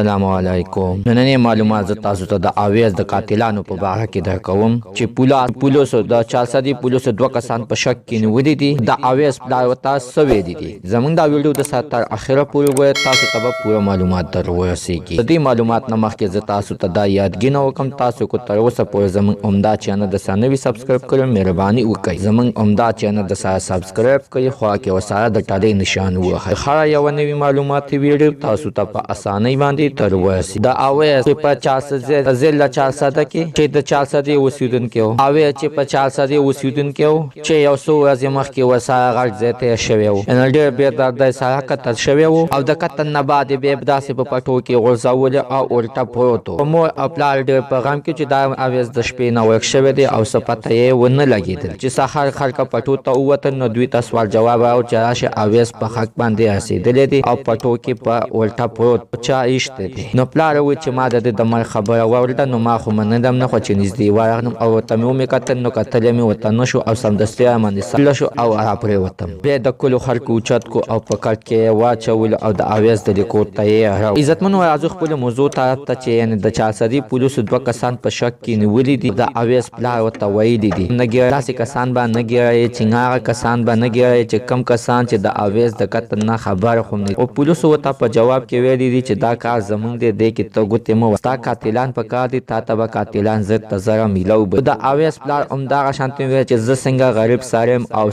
السلام علیکم. نننې معلومات زه تاسو ته د اویس د قاتلانو په باره کې درکوم چې پولیسو د 400 پولیسو 2 کسان په شک کې نیولي دي. د اویس پلار ورته څه ویلي دي. زمونږ دا ویډیو د سات تر اخره پورې وګورئ، تاسو ته به پوره معلومات در ورسیږي. د دې معلومات نه مخکې زه تاسو ته دا یادګینه وکړم، تاسو کو تر اوسه پورې زمونږ عمده چینل د سانوي سبسکرایب کړئ، مهرباني وکړئ زمونږ عمده چینل د سره سبسکرایب کړئ، خو کې وساره د ټاله نشان ووهئ. خره یو نوی معلوماتي ویډیو تاسو ته په اسانۍ باندې تر ورسیږي. د اویس په 400 ضلع 400 کې چې د 400 اوسیدونکو اویس چې په 400 اوسیدونکو چې یو څو ورځې مخکې وساره غږ زیاته شوی و، ان ډېر به د سره قتل شوی و او د قتل نه بعد به داسې په پټو کې غورځول او الټا پروت و. مور خپل ډېر په غم کې چې دا اویس د شپې نه ورک شوی دی او څه پته یې ونه لګېدل. چې سهار خلک پټو ته ووتل نو دوی ته سوال جواب راو چې راشه اویس په حق باندې رسېدلی دی او پټو کې په الټا پروت چا ایشته دی. نو پلار وی چې ما د دمر خبره واورده، نو ما خو منندم نه، خو چې نږدې ورغلم او ورته مې ومې کتل، نو کتل مې ورته نه شو او سمدستي راماندې سله شو او راپرېوتم. بیا د کلو خلکو اوچت کو او په کټ کې واچول او د اویس د لیکور ته یې راو. عزتمنو راځو خپلو موضوع طرف ته چې یعنې د 400 پولیسو 2 کسان په شک کې نیولي دي. د اویس پلار ورته ویلي دي نه ګیرئ، داسې کسان به نه ګیرئ چې هغه کسان به نه ګیرئ چې کم کسان چې د اویس د قتل نه خبر خو نه. او پولیسو ورته په جواب کې ویلي دي چې دا کار زمونږ دی، دې کې ته ګوتې مه ستا قاتلان په کار دي، تا ته به قاتلان زر ته زره میلو به. د اویس پلار همدغه شانتې ویل چې زه څنګه غریب سړی یم او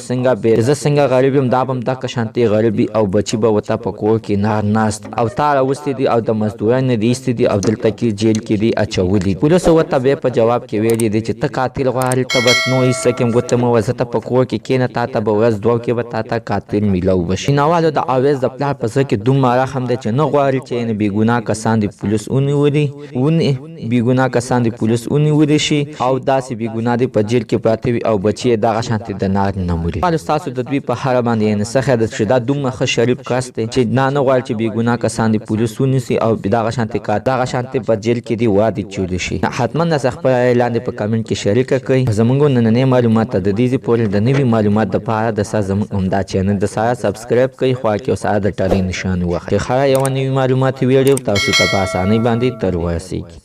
زه څنګه غریب یم، دا به همدغه شانتې غریبي او بچي به ورته په کور کې نار ناست او تا راوستي دي او د مزدورۍ نه دي ایستي دي او دلته کې جیل کې دي اچولي. پولیسو ورته بیا په جواب کې ویلي دي چې ته قاتل غواړې، ته به نو هېڅ کیم ګوتې مه وه، زه ته په کور کې کښېنه، تا ته به ورځ دوه کې به تا ته قاتل میلو بشي. ناوالو د اویس د پلار په زړه کې دومره رحم دی چې نه غواړي چې یعنې بېګناه کسان د پولیس بېګناه کسان د پولیس ونیولي شي او داسې بېګناه دي په جیل کې پراته وي او بچي یې دغه شانتې د نار نه مري. ستاسو د دوی په هره باندې یعنې څه خیال ده چې دا دومره ښه شریف کس دی چې نه غواړي چې بېګناه کسان د پولیس ونیسي او دغه شانتې په جیل کې دي وادي چولی شي. حتما داسې خپل رایه لاندې په کمنټ کې شریکه کړئ. زموږ نننۍ معلومات ته د دې پورې د نوي معلومات دپاره د سره زموږ عمده چینل د سره سبسکرایب کړئ، خوا کې سره د ټالۍ نشان ووهئ. خیر یوه نوي معلوماتي ویډیو تاسو ته په اسانۍ باندې تر ورسیږي.